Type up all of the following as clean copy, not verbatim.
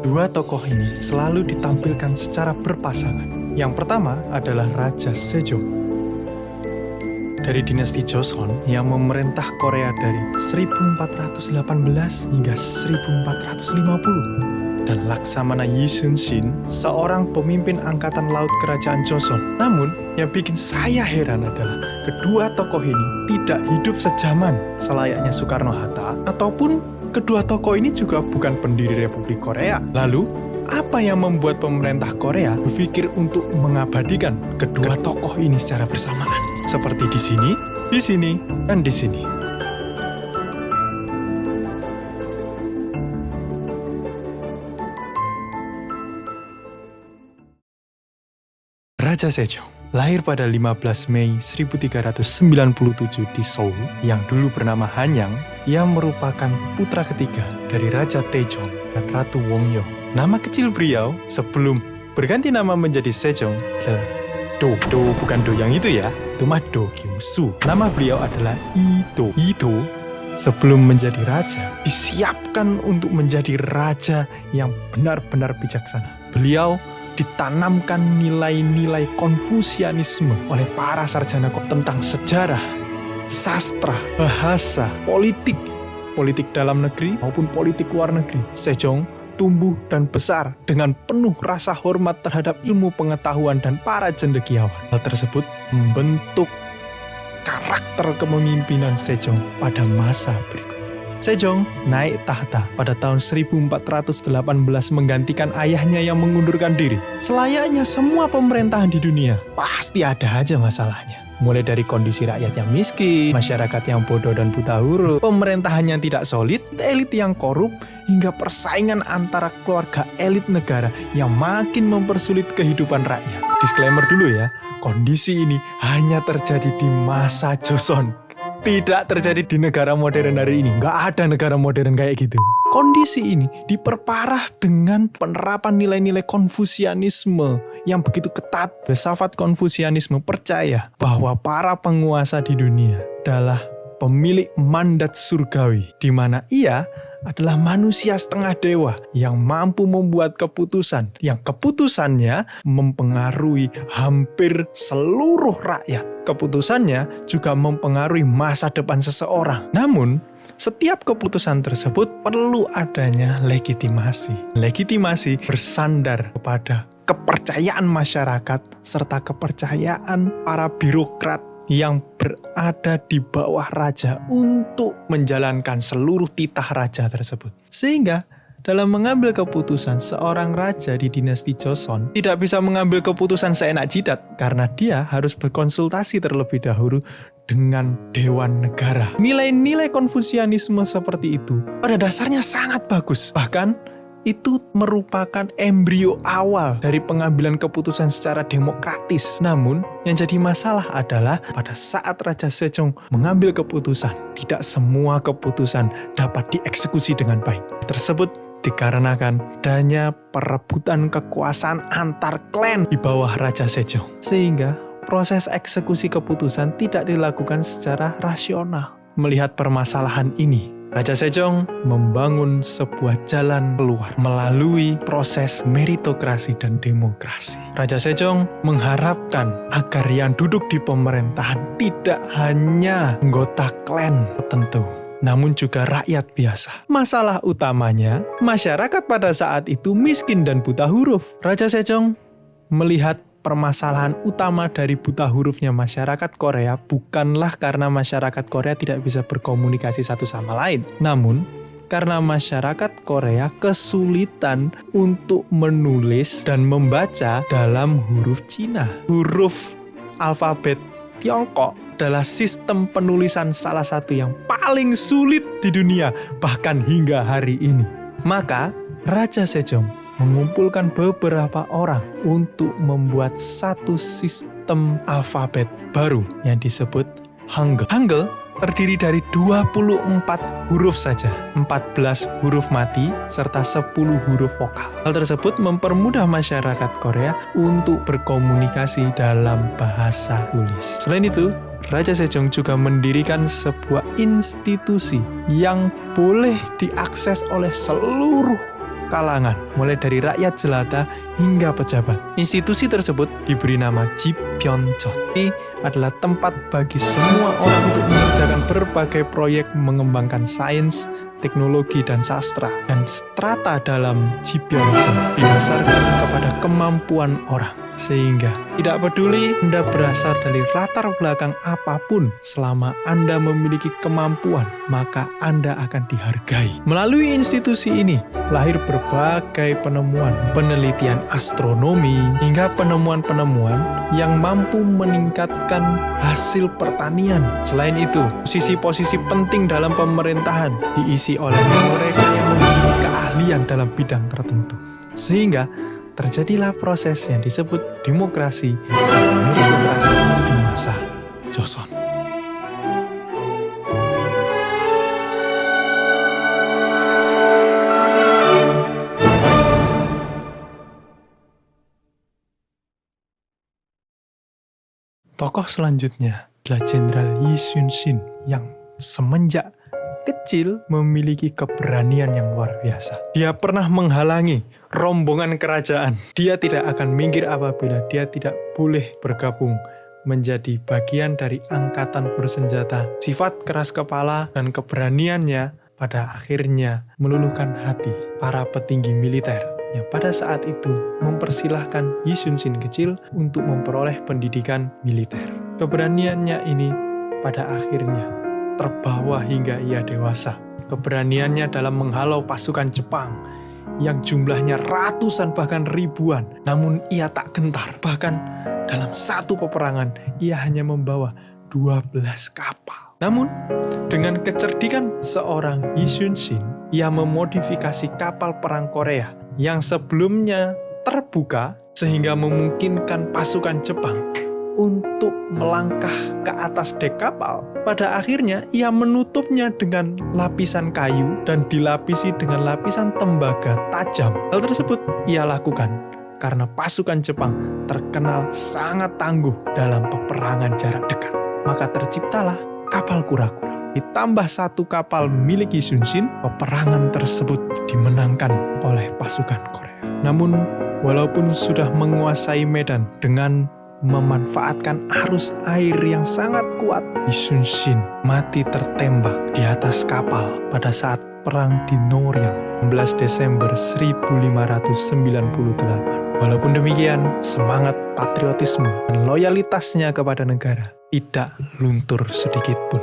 Dua tokoh ini selalu ditampilkan secara berpasangan. Yang pertama adalah Raja Sejong dari dinasti Joseon yang memerintah Korea dari 1418 hingga 1450, dan Laksamana Yi Sun-shin, seorang pemimpin angkatan laut kerajaan Joseon. Namun, yang bikin saya heran adalah kedua tokoh ini tidak hidup sejaman selayaknya Soekarno-Hatta, ataupun kedua tokoh ini juga bukan pendiri Republik Korea. Lalu, apa yang membuat pemerintah Korea berpikir untuk mengabadikan kedua tokoh ini secara bersamaan? Seperti di sini, dan di sini. Raja Sejong lahir pada 15 Mei 1397 di Seoul, yang dulu bernama Hanyang, yang merupakan putra ketiga dari Raja Taejong dan Ratu Wongyeo. Nama kecil beliau sebelum berganti nama menjadi Sejong, Do bukan Do yang itu ya, itu mah Do Kyung-soo. Nama beliau adalah Ito. Sebelum menjadi raja, disiapkan untuk menjadi raja yang benar-benar bijaksana. Beliau ditanamkan nilai-nilai Konfusianisme oleh para sarjana tentang sejarah, sastra, bahasa, politik dalam negeri maupun politik luar negeri. Sejong tumbuh dan besar dengan penuh rasa hormat terhadap ilmu pengetahuan dan para cendekiawan. Hal tersebut membentuk karakter kepemimpinan Sejong pada masa berikutnya. Sejong naik tahta pada tahun 1418 menggantikan ayahnya yang mengundurkan diri. Selayaknya semua pemerintahan di dunia, pasti ada aja masalahnya. Mulai dari kondisi rakyat yang miskin, masyarakat yang bodoh dan buta huruf, pemerintahan yang tidak solid, elit yang korup, hingga persaingan antara keluarga elit negara yang makin mempersulit kehidupan rakyat. Disclaimer dulu ya, kondisi ini hanya terjadi di masa Joseon. Tidak terjadi di negara modern hari ini. Nggak ada negara modern kayak gitu. Kondisi ini diperparah dengan penerapan nilai-nilai Konfusianisme yang begitu ketat. Filsafat Konfusianisme percaya bahwa para penguasa di dunia adalah pemilik mandat surgawi, di mana ia adalah manusia setengah dewa yang mampu membuat keputusan, yang keputusannya mempengaruhi hampir seluruh rakyat. Keputusannya juga mempengaruhi masa depan seseorang. Namun, setiap keputusan tersebut perlu adanya legitimasi. Legitimasi bersandar kepada kepercayaan masyarakat serta kepercayaan para birokrat yang berada di bawah raja untuk menjalankan seluruh titah raja tersebut. Sehingga dalam mengambil keputusan, seorang raja di dinasti Joseon tidak bisa mengambil keputusan seenak jidat karena dia harus berkonsultasi terlebih dahulu dengan Dewan Negara. Nilai-nilai Konfusianisme seperti itu pada dasarnya sangat bagus. Bahkan itu merupakan embrio awal dari pengambilan keputusan secara demokratis. Namun, yang jadi masalah adalah pada saat Raja Sejong mengambil keputusan, tidak semua keputusan dapat dieksekusi dengan baik. Tersebut dikarenakan adanya perebutan kekuasaan antar klan di bawah Raja Sejong. Sehingga proses eksekusi keputusan tidak dilakukan secara rasional. Melihat permasalahan ini, Raja Sejong membangun sebuah jalan keluar melalui proses meritokrasi dan demokrasi. Raja Sejong mengharapkan agar yang duduk di pemerintahan tidak hanya anggota klan tertentu, namun juga rakyat biasa. Masalah utamanya, masyarakat pada saat itu miskin dan buta huruf. Raja Sejong melihat permasalahan utama dari buta hurufnya masyarakat Korea bukanlah karena masyarakat Korea tidak bisa berkomunikasi satu sama lain. Namun, karena masyarakat Korea kesulitan untuk menulis dan membaca dalam huruf Cina. Huruf alfabet Tiongkok adalah sistem penulisan salah satu yang paling sulit di dunia, bahkan hingga hari ini. Maka, Raja Sejong mengumpulkan beberapa orang untuk membuat satu sistem alfabet baru yang disebut Hangul. Hangul terdiri dari 24 huruf saja, 14 huruf mati, serta 10 huruf vokal. Hal tersebut mempermudah masyarakat Korea untuk berkomunikasi dalam bahasa tulis. Selain itu, Raja Sejong juga mendirikan sebuah institusi yang boleh diakses oleh seluruh kalangan, mulai dari rakyat jelata hingga pejabat. Institusi tersebut diberi nama Jipyeoncheon. Ini adalah tempat bagi semua orang untuk mengerjakan berbagai proyek mengembangkan sains, teknologi, dan sastra. Dan strata dalam Jipyeoncheon didasarkan kepada kemampuan orang. Sehingga tidak peduli Anda berasal dari latar belakang apapun, selama Anda memiliki kemampuan, maka Anda akan dihargai. Melalui institusi ini, lahir berbagai penemuan, penelitian astronomi, hingga penemuan-penemuan yang mampu meningkatkan hasil pertanian. Selain itu, posisi-posisi penting dalam pemerintahan diisi oleh mereka yang memiliki keahlian dalam bidang tertentu. Sehingga terjadilah proses yang disebut demokrasi dan meritokrasi di masa Joseon. Tokoh selanjutnya adalah Jenderal Lee Sun-shin yang semenjak kecil memiliki keberanian yang luar biasa. Dia pernah menghalangi rombongan kerajaan. Dia tidak akan minggir apabila dia tidak boleh bergabung menjadi bagian dari angkatan bersenjata. Sifat keras kepala dan keberaniannya pada akhirnya meluluhkan hati para petinggi militer yang pada saat itu mempersilahkan Lee Sun-shin kecil untuk memperoleh pendidikan militer. Keberaniannya ini pada akhirnya terbawa hingga ia dewasa. Keberaniannya dalam menghalau pasukan Jepang yang jumlahnya ratusan bahkan ribuan, namun ia tak gentar. Bahkan dalam satu peperangan ia hanya membawa 12 kapal. Namun dengan kecerdikan seorang Lee Sun-shin, ia memodifikasi kapal perang Korea yang sebelumnya terbuka sehingga memungkinkan pasukan Jepang untuk melangkah ke atas dek kapal. Pada akhirnya ia menutupnya dengan lapisan kayu dan dilapisi dengan lapisan tembaga tajam. Hal tersebut ia lakukan karena pasukan Jepang terkenal sangat tangguh dalam peperangan jarak dekat. Maka terciptalah kapal kura-kura. Ditambah satu kapal milik Lee Sun-shin, peperangan tersebut dimenangkan oleh pasukan Korea. Namun walaupun sudah menguasai medan dengan memanfaatkan arus air yang sangat kuat, Lee Sun-shin mati tertembak di atas kapal pada saat perang di Noryang 16 Desember 1598. Walaupun demikian, semangat patriotisme dan loyalitasnya kepada negara tidak luntur sedikit pun.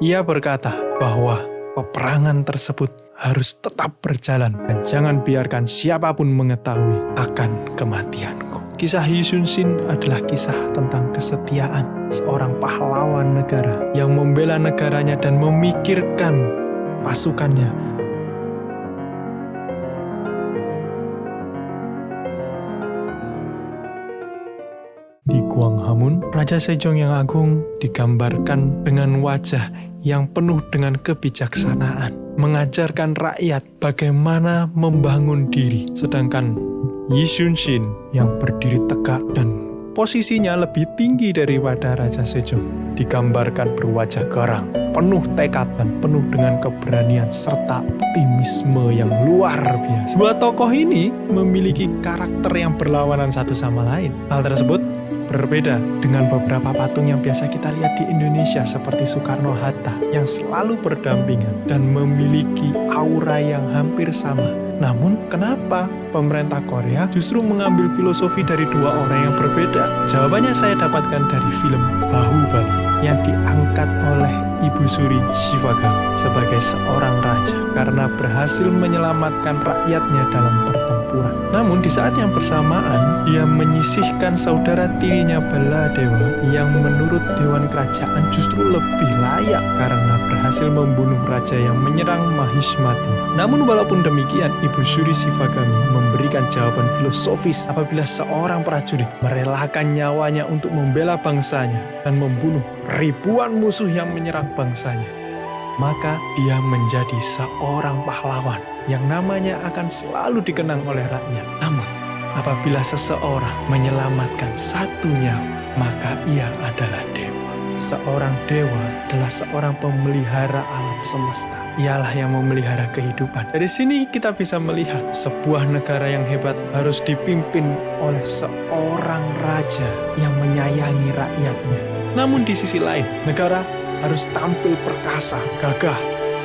Ia berkata bahwa peperangan tersebut harus tetap berjalan dan jangan biarkan siapapun mengetahui akan kematianku. Kisah Lee Sun-shin adalah kisah tentang kesetiaan seorang pahlawan negara yang membela negaranya dan memikirkan pasukannya. Di Gwanghwamun, Raja Sejong yang agung digambarkan dengan wajah yang penuh dengan kebijaksanaan, mengajarkan rakyat bagaimana membangun diri, sedangkan Lee Sun-shin yang berdiri tegak dan posisinya lebih tinggi daripada Raja Sejong digambarkan berwajah garang, penuh tekad dan penuh dengan keberanian serta optimisme yang luar biasa. Dua tokoh ini memiliki karakter yang berlawanan satu sama lain. Hal tersebut berbeda dengan beberapa patung yang biasa kita lihat di Indonesia seperti Soekarno-Hatta yang selalu berdampingan dan memiliki aura yang hampir sama. Namun, kenapa pemerintah Korea justru mengambil filosofi dari dua orang yang berbeda? Jawabannya saya dapatkan dari film Bahubali yang diangkat oleh Ibu Suri Shivagami sebagai seorang raja karena berhasil menyelamatkan rakyatnya dalam pertempuran. Namun di saat yang bersamaan, dia menyisihkan saudara tirinya Baladewa yang menurut Dewan Kerajaan justru lebih layak karena berhasil membunuh raja yang menyerang Mahishmati. Namun walaupun demikian, Ibu Suri Shivagami memberikan jawaban filosofis apabila seorang prajurit merelakan nyawanya untuk membela bangsanya dan membunuh ribuan musuh yang menyerang bangsanya, maka dia menjadi seorang pahlawan yang namanya akan selalu dikenang oleh rakyat. Namun, apabila seseorang menyelamatkan satu nyawa, maka ia adalah dewa. seorang dewa adalah seorang pemelihara alam semesta. Ialah yang memelihara kehidupan. Dari sini kita bisa melihat sebuah negara yang hebat harus dipimpin oleh seorang raja yang menyayangi rakyatnya. Namun di sisi lain, negara harus tampil perkasa, gagah,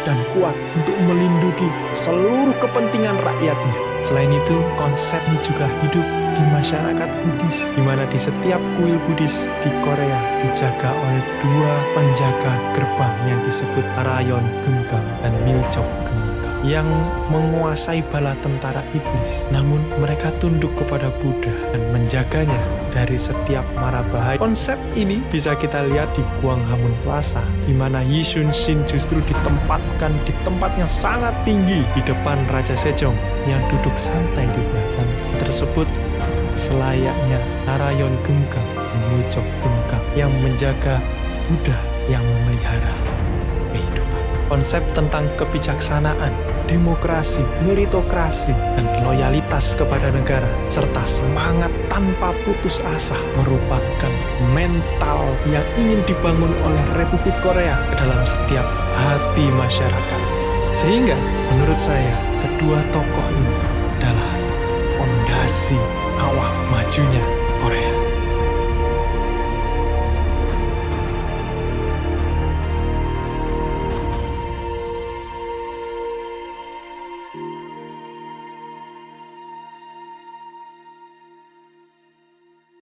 dan kuat untuk melindungi seluruh kepentingan rakyatnya. Selain itu, konsep ini juga hidup di masyarakat Buddhis, di mana di setiap kuil Buddhis di Korea dijaga oleh dua penjaga gerbang yang disebut Narayon Geumgang dan Miljok Geumgang yang menguasai bala tentara iblis. Namun mereka tunduk kepada Buddha dan menjaganya dari setiap mara bahaya. Konsep ini bisa kita lihat di Gwanghwamun Plaza, di mana Yisun Shin justru ditempatkan di tempat yang sangat tinggi di depan Raja Sejong yang duduk santai di belakang tersebut, selayaknya Narayon Geumgang dan Miljok Geumgang yang menjaga Buddha yang memelihara kehidupan. Konsep tentang kebijaksanaan, demokrasi, meritokrasi, dan loyalitas kepada negara, serta semangat tanpa putus asa merupakan mental yang ingin dibangun oleh Republik Korea ke dalam setiap hati masyarakat. Sehingga menurut saya, kedua tokoh ini adalah fondasi awal majunya Korea.